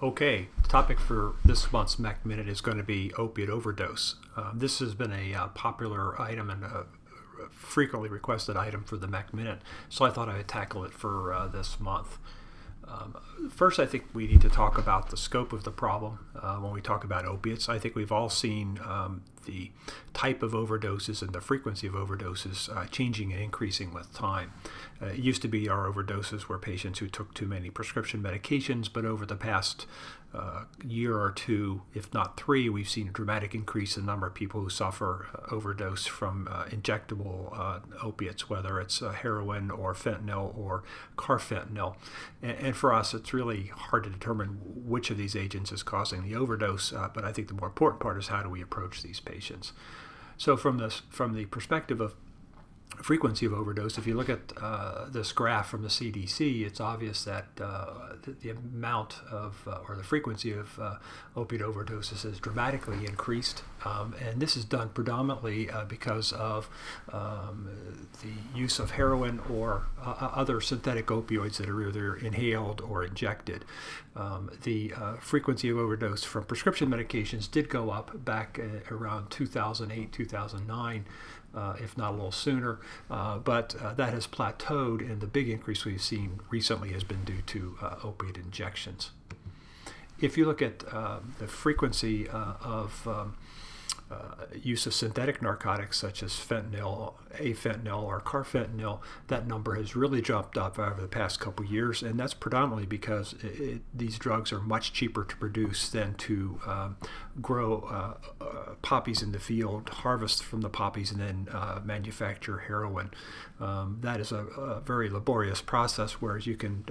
Okay, the topic for this month's MEC Minute is going to be opiate overdose. This has been a popular item and a frequently requested item for the MEC Minute, so I thought I would tackle it for this month. First, I think we need to talk about the scope of the problem when we talk about opiates. I think we've all seen the type of overdoses and the frequency of overdoses changing and increasing with time. It used to be our overdoses were patients who took too many prescription medications, but over the past year or two, if not three, we've seen a dramatic increase in the number of people who suffer overdose from injectable opiates, whether it's heroin or fentanyl or carfentanil. And for us, it's really hard to determine which of these agents is causing the overdose, but I think the more important part is how do we approach these patients. So from the perspective of frequency of overdose, if you look at this graph from the CDC, it's obvious that the amount of or the frequency of opiate overdoses has dramatically increased, and this is done predominantly because of the use of heroin or other synthetic opioids that are either inhaled or injected. The frequency of overdose from prescription medications did go up back around 2008, 2009. If not a little sooner, but that has plateaued, and the big increase we've seen recently has been due to opiate injections. If you look at the frequency of use of synthetic narcotics such as fentanyl, afentanil, or carfentanil, that number has really jumped up over the past couple of years, and that's predominantly because these drugs are much cheaper to produce than to grow poppies in the field, harvest from the poppies, and then manufacture heroin. That is a very laborious process, whereas you can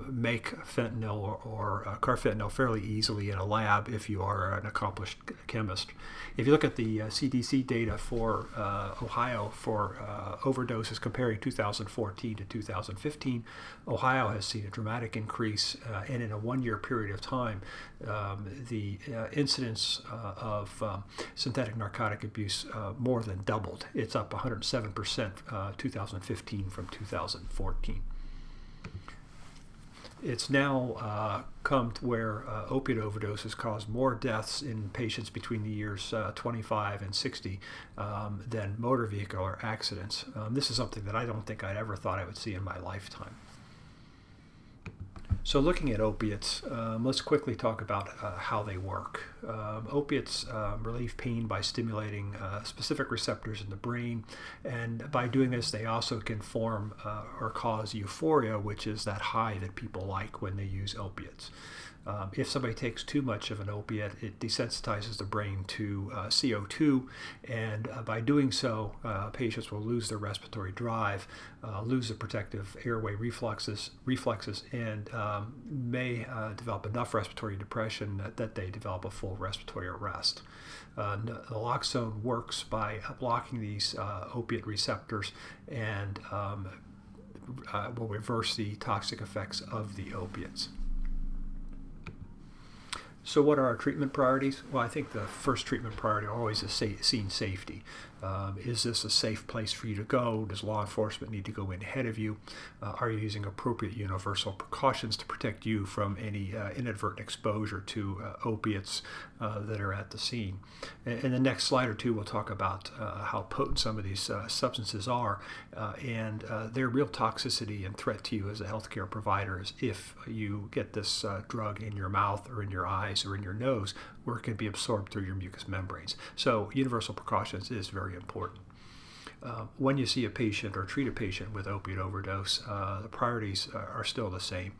make fentanyl or carfentanil fairly easily in a lab if you are an accomplished chemist. If you look at the CDC data for Ohio for overdoses comparing 2014 to 2015, Ohio has seen a dramatic increase, and in a one-year period of time, the incidence of synthetic narcotic abuse more than doubled. It's up 107% 2015 from 2014. It's now come to where opiate overdoses cause more deaths in patients between the years 25 and 60 than motor vehicle accidents. This is something that I don't think I'd ever thought I would see in my lifetime. So looking at opiates, let's quickly talk about how they work. Opiates relieve pain by stimulating specific receptors in the brain, and by doing this they also can form or cause euphoria, which is that high that people like when they use opiates. If somebody takes too much of an opiate, it desensitizes the brain to CO2, and by doing so, patients will lose their respiratory drive, lose the protective airway reflexes, and may develop enough respiratory depression that they develop a full respiratory arrest. Naloxone works by blocking these opiate receptors and will reverse the toxic effects of the opiates. So what are our treatment priorities? Well, I think the first treatment priority always is scene safety. Is this a safe place for you to go? Does law enforcement need to go in ahead of you? Are you using appropriate universal precautions to protect you from any inadvertent exposure to opiates that are at the scene? In the next slide or two, we'll talk about how potent some of these substances are and their real toxicity and threat to you as a healthcare provider is if you get this drug in your mouth or in your eyes or in your nose, where it can be absorbed through your mucous membranes. So universal precautions is very important. When you see a patient or treat a patient with opiate overdose, the priorities are still the same.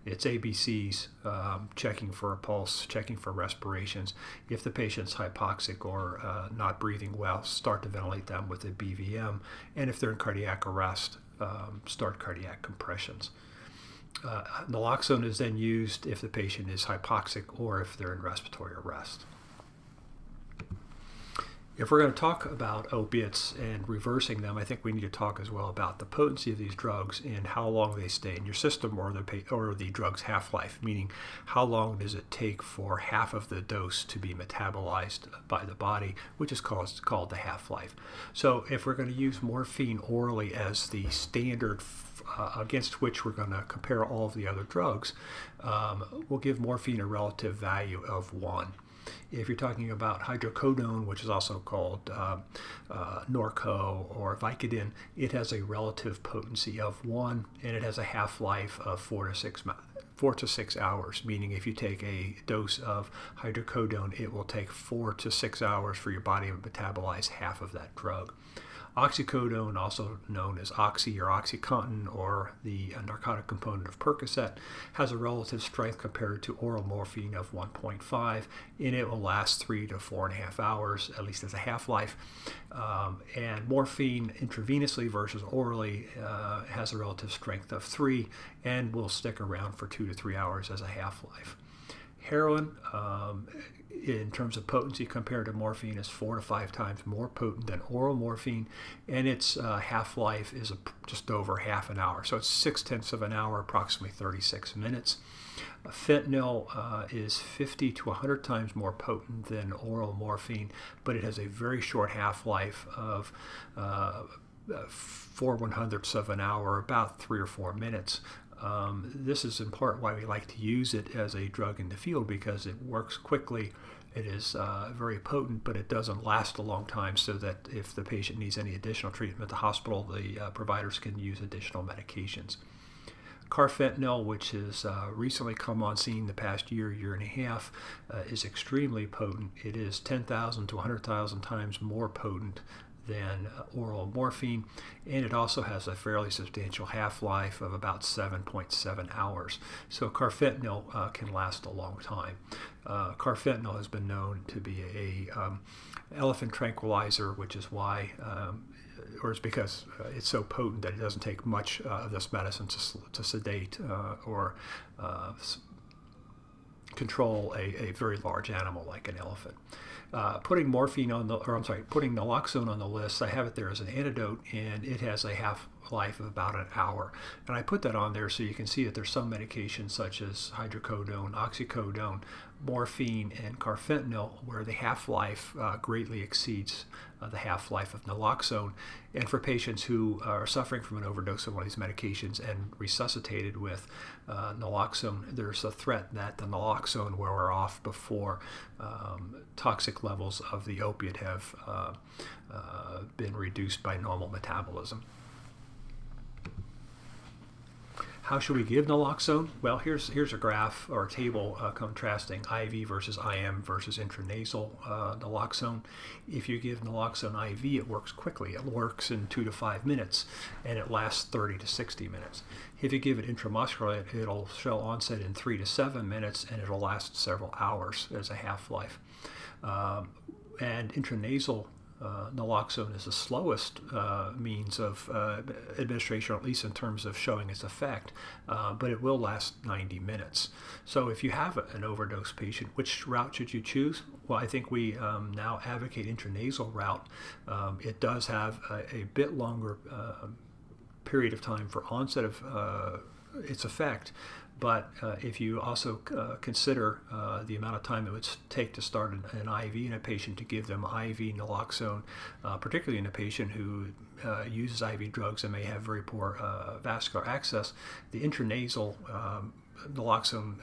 It's ABCs, checking for a pulse, checking for respirations. If the patient's hypoxic or not breathing well, start to ventilate them with a BVM. And if they're in cardiac arrest, start cardiac compressions. Naloxone is then used if the patient is hypoxic or if they're in respiratory arrest. If we're going to talk about opiates and reversing them, I think we need to talk as well about the potency of these drugs and how long they stay in your system, or the drug's half-life, meaning how long does it take for half of the dose to be metabolized by the body, which is called the half-life. So if we're going to use morphine orally as the standard against which we're going to compare all of the other drugs, we'll give morphine a relative value of 1. If you're talking about hydrocodone, which is also called Norco or Vicodin, it has a relative potency of 1, and it has a half-life of 4 to 6 hours, meaning if you take a dose of hydrocodone, it will take 4 to 6 hours for your body to metabolize half of that drug. Oxycodone, also known as Oxy or OxyContin, or the narcotic component of Percocet, has a relative strength compared to oral morphine of 1.5, and it will last 3 to 4.5 hours, at least as a half-life. And morphine intravenously versus orally has a relative strength of 3 and will stick around for 2 to 3 hours as a half-life. Heroin, in terms of potency compared to morphine, is 4 to 5 times more potent than oral morphine, and its half-life is just over half an hour. So it's 0.6 of an hour, approximately 36 minutes. Fentanyl is 50 to 100 times more potent than oral morphine, but it has a very short half-life of 4/100ths of an hour, about 3 or 4 minutes. This is in part why we like to use it as a drug in the field, because it works quickly. It is very potent, but it doesn't last a long time, so that if the patient needs any additional treatment at the hospital, the providers can use additional medications. Carfentanil, which has recently come on scene the past year and a half, is extremely potent. It is 10,000 to 100,000 times more potent than oral morphine, and it also has a fairly substantial half-life of about 7.7 hours. So carfentanil can last a long time. Carfentanil has been known to be a elephant tranquilizer, which is why, or it's because it's so potent that it doesn't take much of this medicine to sedate or control a very large animal like an elephant. Putting naloxone on the list, I have it there as an antidote, and it has a half-life of about an hour. And I put that on there so you can see that there's some medications such as hydrocodone, oxycodone, morphine, and carfentanil where the half-life greatly exceeds the half-life of naloxone. And for patients who are suffering from an overdose of one of these medications and resuscitated with naloxone, there's a threat that the naloxone will wear off before toxic levels of the opiate have been reduced by normal metabolism. How should we give naloxone? Well, here's a graph or a table contrasting IV versus IM versus intranasal naloxone. If you give naloxone IV, it works quickly. It works in 2 to 5 minutes, and it lasts 30 to 60 minutes. If you give it intramuscular, it'll show onset in 3 to 7 minutes, and it'll last several hours as a half-life. And intranasal naloxone is the slowest means of administration, at least in terms of showing its effect, but it will last 90 minutes. So if you have an overdose patient, which route should you choose? Well, I think we now advocate intranasal route. It does have a bit longer period of time for onset of its effect, but if you also consider the amount of time it would take to start an IV in a patient, to give them IV naloxone, particularly in a patient who uses IV drugs and may have very poor vascular access, the intranasal naloxone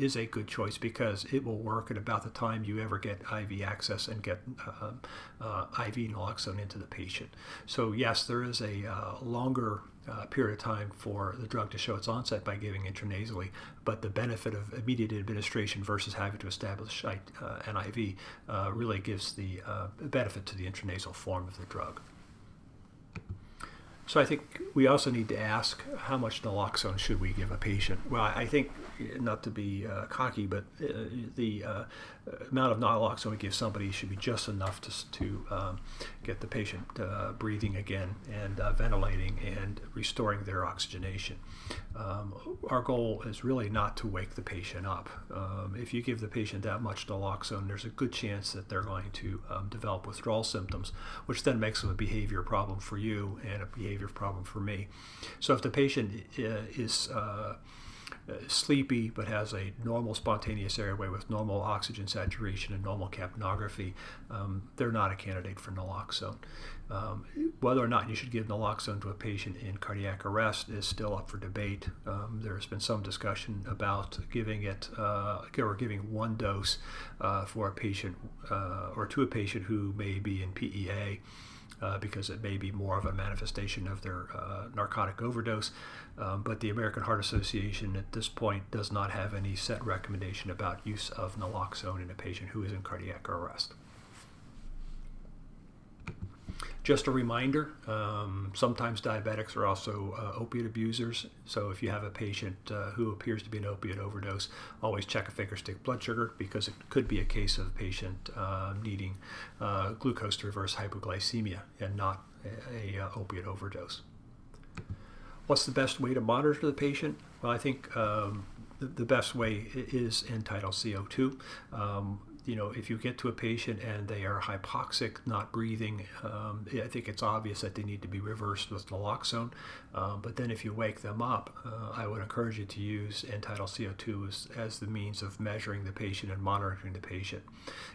is a good choice because it will work at about the time you ever get IV access and get IV naloxone into the patient. So yes, there is a longer period of time for the drug to show its onset by giving intranasally, but the benefit of immediate administration versus having to establish an IV really gives the benefit to the intranasal form of the drug. So I think we also need to ask, how much naloxone should we give a patient? Well, I think, not to be cocky, but the amount of naloxone we give somebody should be just enough to get the patient breathing again and ventilating and restoring their oxygenation. Our goal is really not to wake the patient up. If you give the patient that much naloxone, there's a good chance that they're going to develop withdrawal symptoms, which then makes them a behavior problem for you and a behavior problem for me. So if the patient is sleepy but has a normal spontaneous airway with normal oxygen saturation and normal capnography, they're not a candidate for naloxone. Whether or not you should give naloxone to a patient in cardiac arrest is still up for debate. There's been some discussion about giving it or giving one dose for a patient or to a patient who may be in PEA. Because it may be more of a manifestation of their narcotic overdose. But the American Heart Association at this point does not have any set recommendation about use of naloxone in a patient who is in cardiac arrest. Just a reminder, sometimes diabetics are also opiate abusers. So if you have a patient who appears to be an opiate overdose, always check a finger stick blood sugar, because it could be a case of a patient needing glucose to reverse hypoglycemia and not a opiate overdose. What's the best way to monitor the patient? Well, I think the best way is end-tidal CO2. If you get to a patient and they are hypoxic, not breathing, I think it's obvious that they need to be reversed with naloxone. But then if you wake them up, I would encourage you to use end-tidal CO2 as the means of measuring the patient and monitoring the patient.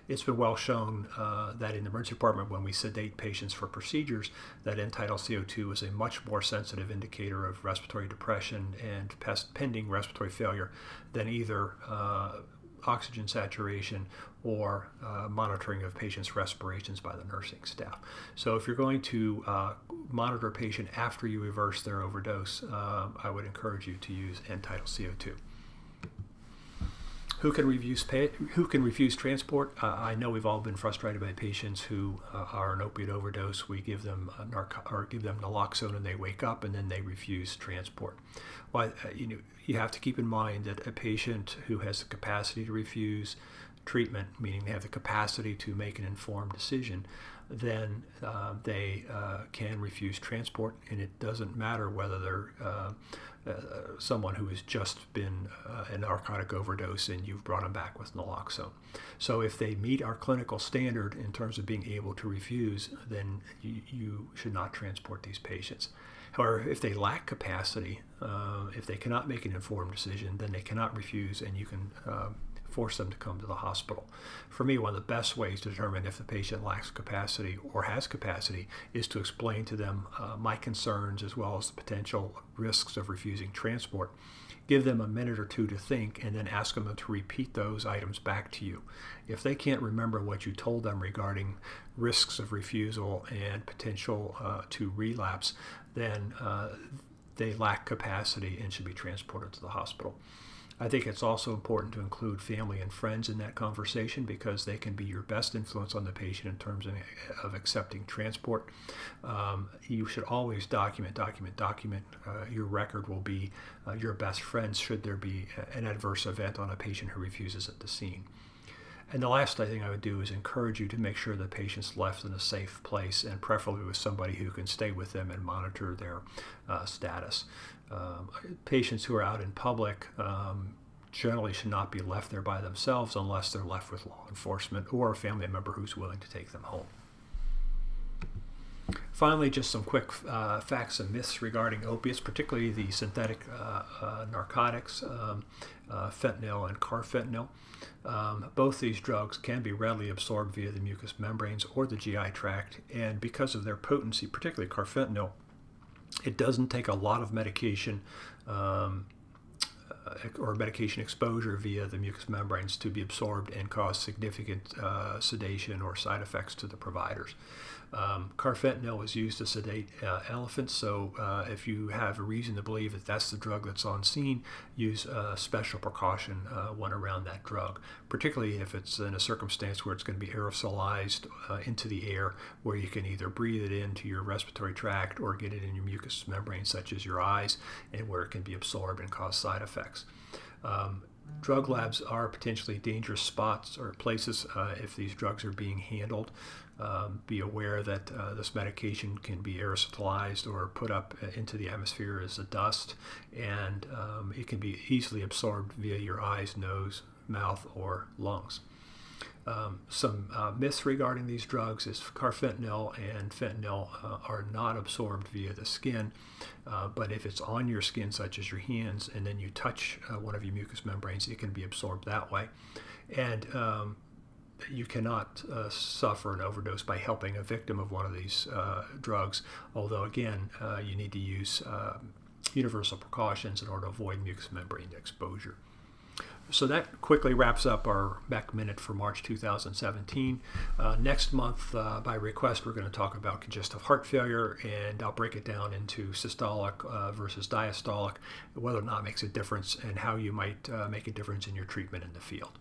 It's been well shown that in the emergency department, when we sedate patients for procedures, that end-tidal CO2 is a much more sensitive indicator of respiratory depression and pending respiratory failure than either oxygen saturation or monitoring of patients' respirations by the nursing staff. So if you're going to monitor a patient after you reverse their overdose, I would encourage you to use end-tidal CO2. Who can refuse transport? I know we've all been frustrated by patients who are an opiate overdose. We give them give them naloxone and they wake up and then they refuse transport. Well, you have to keep in mind that a patient who has the capacity to refuse treatment, meaning they have the capacity to make an informed decision, then they can refuse transport, and it doesn't matter whether they're someone who has just been a narcotic overdose and you've brought them back with naloxone. So if they meet our clinical standard in terms of being able to refuse, then you should not transport these patients. However, if they lack capacity, if they cannot make an informed decision, then they cannot refuse, and you can force them to come to the hospital. For me, one of the best ways to determine if the patient lacks capacity or has capacity is to explain to them my concerns as well as the potential risks of refusing transport. Give them a minute or two to think, and then ask them to repeat those items back to you. If they can't remember what you told them regarding risks of refusal and potential to relapse, then they lack capacity and should be transported to the hospital. I think it's also important to include family and friends in that conversation, because they can be your best influence on the patient in terms of accepting transport. You should always document. Your record will be your best friend should there be an adverse event on a patient who refuses at the scene. And the last thing I would do is encourage you to make sure the patient's left in a safe place, and preferably with somebody who can stay with them and monitor their status. Patients who are out in public generally should not be left there by themselves unless they're left with law enforcement or a family member who's willing to take them home. Finally, just some quick facts and myths regarding opiates, particularly the synthetic narcotics, fentanyl and carfentanil. Both these drugs can be readily absorbed via the mucous membranes or the GI tract, and because of their potency, particularly carfentanil, it doesn't take a lot of medication or medication exposure via the mucous membranes to be absorbed and cause significant sedation or side effects to the providers. Carfentanil is used to sedate elephants, so if you have a reason to believe that that's the drug that's on scene, use special precaution when around that drug, particularly if it's in a circumstance where it's going to be aerosolized into the air, where you can either breathe it into your respiratory tract or get it in your mucous membrane, such as your eyes, and where it can be absorbed and cause side effects. Drug labs are potentially dangerous spots or places if these drugs are being handled. Be aware that this medication can be aerosolized or put up into the atmosphere as a dust, and it can be easily absorbed via your eyes, nose, mouth, or lungs. Some myths regarding these drugs is carfentanil and fentanyl are not absorbed via the skin, but if it's on your skin, such as your hands, and then you touch one of your mucous membranes, it can be absorbed that way. And you cannot suffer an overdose by helping a victim of one of these drugs, although again, you need to use universal precautions in order to avoid mucous membrane exposure. So that quickly wraps up our MEC Minute for March 2017. Next month, by request, we're going to talk about congestive heart failure, and I'll break it down into systolic versus diastolic, whether or not it makes a difference, and how you might make a difference in your treatment in the field.